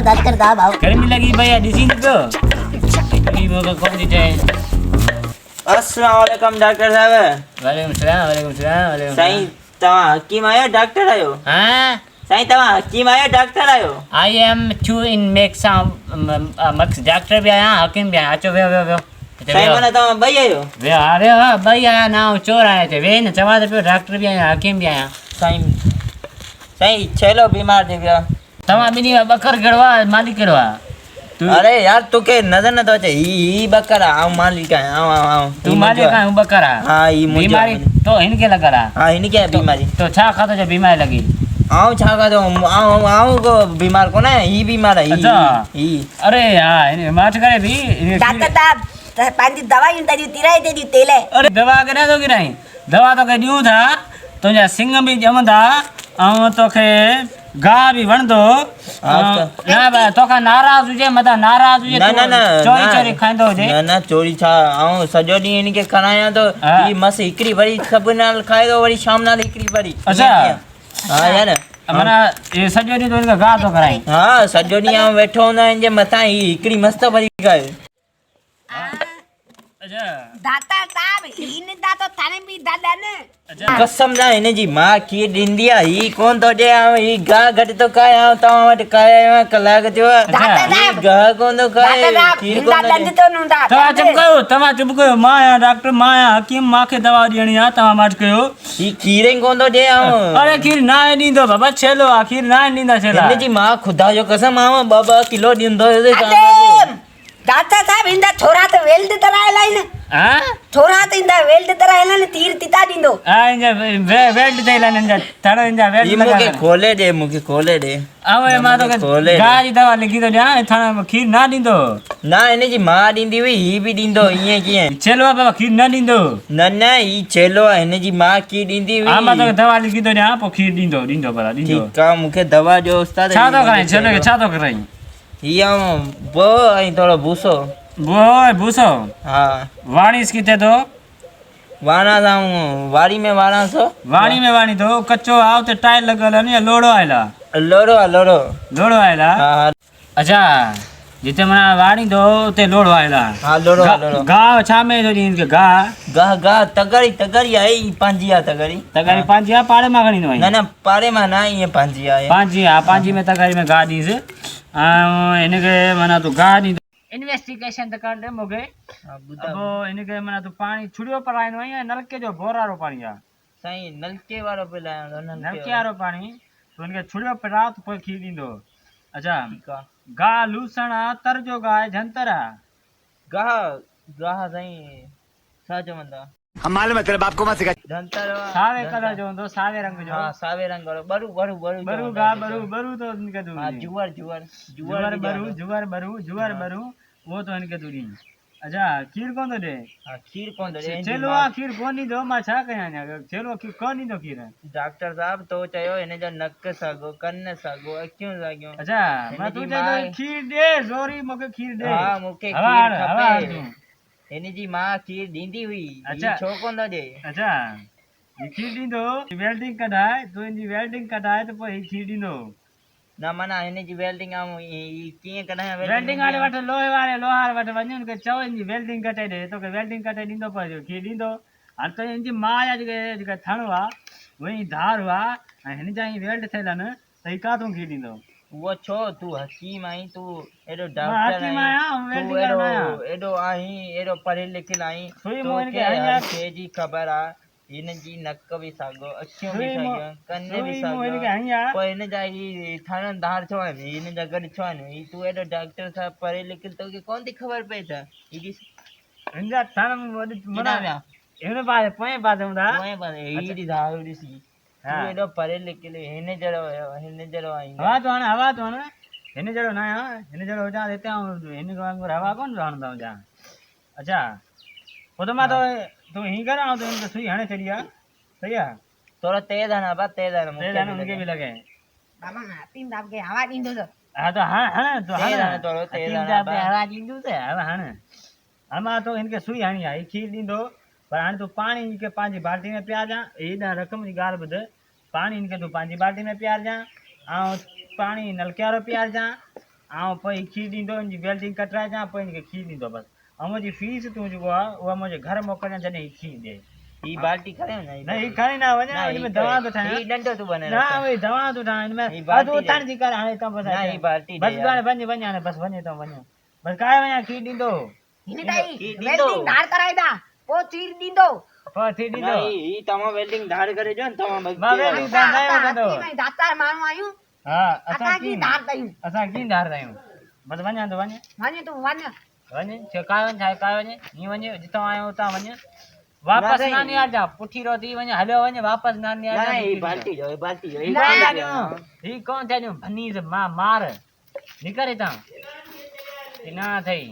Doctor साहब आओ। गर्मी लगी भैया डिसी तो गर्मी में कौन सी है। अस्सलाम वालेकुम डॉक्टर साहब। वालेकुम सलाम वालेकुम सलाम वालेकुम साईं तव्हां हकीम आयो डॉक्टर आयो? हाँ साईं तव्हां हकीम आयो डॉक्टर आयो? आई एम टू इन मेक सम मक्स डॉक्टर भी आया हकीम भी आया अचो वेहो वेहो वेहो साईं माना तव्हां ॿई आयो? वेहो हा वेहो हा ॿई आया ना चोर आया थे वे न चवा तो पियो डॉक्टर भी आया हकीम भी आया। साईं साईं छेलो बीमार थी वियो। तव्हां ॿिन्ही बकर कहिड़ो आहे मालिक कहिड़ो आहे? तू अरे यार तोखे नज़र नथो अचे ही बकर आहे आऊं मालिक आहियां आऊं तू मालिक आहे हूं बकर आहे। हाँ ही मुंहिंजो बीमारी तो हिनखे लॻल आहे। हाँ हिनखे आहे बीमारी। तो छा खाधो जो बीमारी लॻी? आऊं छा खाधो आऊं को बीमार कोन आहियां ही बीमार आहे अच्छा। ही अरे हा हिन माठ करे भी डॉक्टर साहब पंहिंजी दवाइयूं तॾहिं तिराए ते ॾियूं तेल। अरे दवा केॾा थो किराई दवा तोखे ॾियूं था तुंहिंजा सिंग बि ॼमंदा ऐं तोखे गाह बि वणंदो न भाई तोखां नाराज़ हुजे मथां नाराज़ हुजे न न न चोरी चोरी खाईंदो हुजे न न चोरी छा आऊं सॼो ॾींहुं हिनखे खारायां थो हा। ही मस हिकिड़ी वरी सभु नाल खाए थो वरी शाम नाल हिकिड़ी वरी अच्छा। हा यार माना ये सॼो ॾींहुं तूं हिनखे गाह थो कराई। हा सॼो ॾींहुं आऊं वेठो हूंदो आहियां जे मथां ही हिकिड़ी मस्त वरी खाए। अच्छा डॉक्टर साहब हिन दा तो थाने बि दादा न। अच्छा कसम ना हिनजी मां खीर ॾींदी आहे ही कोन थो ॾे आऊं ही गाह घटि थो खाए आऊं तव्हां वटि खाए कलाक थियो आहे डॉक्टर ही साहब गाह कोन थो खाए डॉक्टर साहब खीर हिन दा कोन थो दंद ॾे। तो नूंदा। तव्हां चुप कयो मां आहियां डॉक्टर मां आहियां हकीम मूंखे दवा ॾियणी आहे तव्हां माठ कयो। ही खीर ई कोन थो ॾे आऊं अरे खीर ना ॾींदो बाबा छेलो आहे खीर ना ॾींदा छेला। हिनजी मां ख़ुदा जो कसम आऊं ॿ किलो ॾींदो अरे डॉक्टर साहब इंदा छोरा तो वेल्ड करायला न। हाँ छोरा तो इंदा वेल्ड करायला न तीर तिता ॾींदो। हाँ इंजा वेल्ड थैला नंजा थड़ इंजा वेल्ड ही मूंखे खोले ॾे मूंखे खोले ॾे। अवे मां तो खोले गाह जी दवा लिखी तो ॾियां थण खीर ना ॾींदो। ना हिनजी मां ॾींदी हुई ही बि ॾींदो ईअं कीअं? छेलो आहे बाबा खीर न ॾींदो। न न ही छेलो आहे हिनजी मां खीर ॾींदी हा मां हुई। तोखे दवा लिखी तो ॾियां पोइ खीर ॾींदो भला ॾींदो। ठीकु आहे मूंखे दवा ॾियो उस्ताद। छा थो कराई छेलो खे छा थो कराई? ही आऊं बो ऐं थोरो भूसो। ओए भूसो हा वाणीस किथे तो? वाणा आऊं वाड़ी में वाणा सो वाणी में वाणी तो कच्चो आहे उते टाइल लॻल आहे या लोड़ो आयल आहे? लोड़ो आहे लोड़ो। लोड़ो आयल आहे। हा हा अच्छा जिते माना वाणी तो उते लोड़ो आयल आहे। हा लोड़ो आहे लोड़ो। गाह छा में थो ॾींहुं हिनखे गाह? गाह गाह तगड़ी तगड़ी आहे ही पंहिंजी आहे तगड़ी। तगारी पंहिंजी आहे पाड़े मां खणी ईंदो न न पाड़े मां न ईअं पंहिंजी आहे। पंहिंजी आहे पंहिंजी में तगारी में गाह ॾींसि ऐं हिनखे माना तूं गाह ॾींदो। इन्वेस्टिगेशन त कर ॾे मूंखे। हा ॿुधायो पोइ हिनखे माना तूं पाणी छुड़ियो पराईंदो आहीं या नलके जो बोरारो पाणी आहे? साईं नलके वारो पिलायां थो नलके वारो पाणी तूं हिनखे छुड़ियो पिरा त पोइ खीर ॾींदो। अच्छा ठीकु आहे। गाह लूसण आहे तर जो गाह आहे झंतर आहे? गाह गाह साईं छा चवंदा हम मालूम है तेरे बाप को मत सिखा। धनतर सावे कलर जो हूंदो सावे रंग जो। हा सावे रंग वारो बरू बरू बरू बरू गाह बरू तो हिनखे तूं हा ॾीं। जुअर जुअर जुअर बि जुअर हा। बरू उहो तो हिनखे तूं ॾीं। अच्छा खीर कोन थो ॾे? हा खीर कोन थो ॾे। छेलो आहे खीर कोन ॾींदो मां छा कयां अञा छेलो खीर कोन ॾींदो खीर। डॉक्टर साहब तो चयो हिनजो नक साॻो कन साॻो अखियूं साॻियूं। अच्छा मां तूं हिनजी चए मां खीर ॾे ज़ोरी मूंखे खीर ॾे। हा मूंखे हवा खीर हण, हवा हण खपे। तूं। हिनजी मां खीर ॾींदी हुई अच्छा। ही छो कोन थो ॾे? अच्छा ही खीर ॾींदो वेल्डिंग कढाए तूं हिनजी वेल्डिंग कढाए त पोइ ही खीर ॾींदो। न माना हिनजी वेल्डिंग आऊं कीअं कढायां वेल्डिंग वारे वटि लोहे वारे लोहार वटि वञ हुनखे चओ हिनजी वेल्डिंग कटे ॾे तोखे वेल्डिंग कटे ॾींदो पोइ खीर ॾींदो। हाणे त हिनजी माउ जा जेके थण हुआ उहे धार हुआ ऐं हिन जा वेल्ड थियल आहिनि त ही काथूं खीर ॾींदो? उहो छो तूं हकीम आहीं तूं एॾो मां डॉक्टर हकीम आहीं आहियां तूं वेल्डिंग वारो न आहियां। एॾो आहीं एॾो पढ़ियल लिखियल आहीं सुई मूं हिनखे तोखे हणी हर आहे। शइ जी ख़बर आहे। हिनजी नक बि साॻियो अखियूं बि सुई मूं साॻियूं कन बि सुई मूं साॻियो हिनखे हणी आहे। पोइ हिन जा ही थण धार छो आहिनि हिन जा गॾु छो आहिनि ही तूं एॾो डॉक्टर साहब पढ़ियल लिखियल तोखे कोन थी ख़बर पए छा? ही ॾिस हिन जा थण माना केॾा विया हिन पासे पोएं पासे हूंदा। पोएं पासे ही ॾिस हा ॾिस हा तूं एॾो पढ़ियल लिखियल हिन जहिड़ो आहीं। हवा तो हण हिन जहिड़ो न आहियां हिन जहिड़ो हुजां हिते हिन वांगुरु हवा कोन हणंदो हुजां। अच्छा पोइ त मां तूं हीअं कर ऐं तूं हिनखे सुई हणे छॾी आहे सही आहे। थोरो तेज़ हण बा तेज़ हण तेज़ हण हुनखे बि लॻे। मामा हकीम साहब के हवा ॾींदो त हा त हण तूं तेज़ हण हण थोरो तेज़ हकीम हण साहब बा। ते हवा ॾींदुसि हवा हण। हाणे मां तो हिनखे सुई हणी आहे हीअ खीर ॾींदो पर हाणे तूं पाणी हिनखे पंहिंजी बाल्टी में पियारजां। हेॾा रक़म जी ॻाल्हि ॿुध पाणी हिनखे तूं पंहिंजी बाल्टी में पियारजां ऐं पाणी नलके वारो पियारजां आउं पई खीर ॾींदो हिनजी वेल्डिंग कटराइजां पोइ हिनखे खीर ॾींदो बसि ऐं मुंहिंजी फीस तूं जेको आहे उहा मुंहिंजे घर मोकिलिजां जॾहिं हीउ खीर ॾे ही बाल्टी खड़े ना न हीउ खणी न वञा ना, हिन ही में दवा थो ही ठाहियां डंडो तू बने न वई दवा थो ठाहियां हिन में ही बाल्टी तूं ॾे। उथण थी कर हाणे तव्हां ना, ही बाल्टी ॾे बसि यार। वञ वञ हाणे बसि वञे थो वञो बसि काए वञा खीर ॾींदो हिन ताईं खीर ॾींदो। वेल्डिंग धार कराईंदा पोइ खीर ॾींदो पोइ खीर ना, ॾींदो ही तव्हां वेल्डिंग धार करे जो न तव्हां बस मां वेल्डिंग धार न असां कंदो असीं भई दातार माण्हू आहियूं हा असां असां की धार कयूं असां कीअं धारदा आहियूं बसि वञा थो वञ वञ तूं वञ वञ छो काए वञ छा काए वञे हीअं वञे जितां आयो उतां वञ वापसि ना, न निहारजां पुठी रो थी वञ हलियो वञ वापसि न ना निहारजां ही बाल्टी जो ही बाल्टी जो ही ही बाल्टी कोन जो। थिया ही कोन थिया भनीस मां मार निकर हितां की न अथई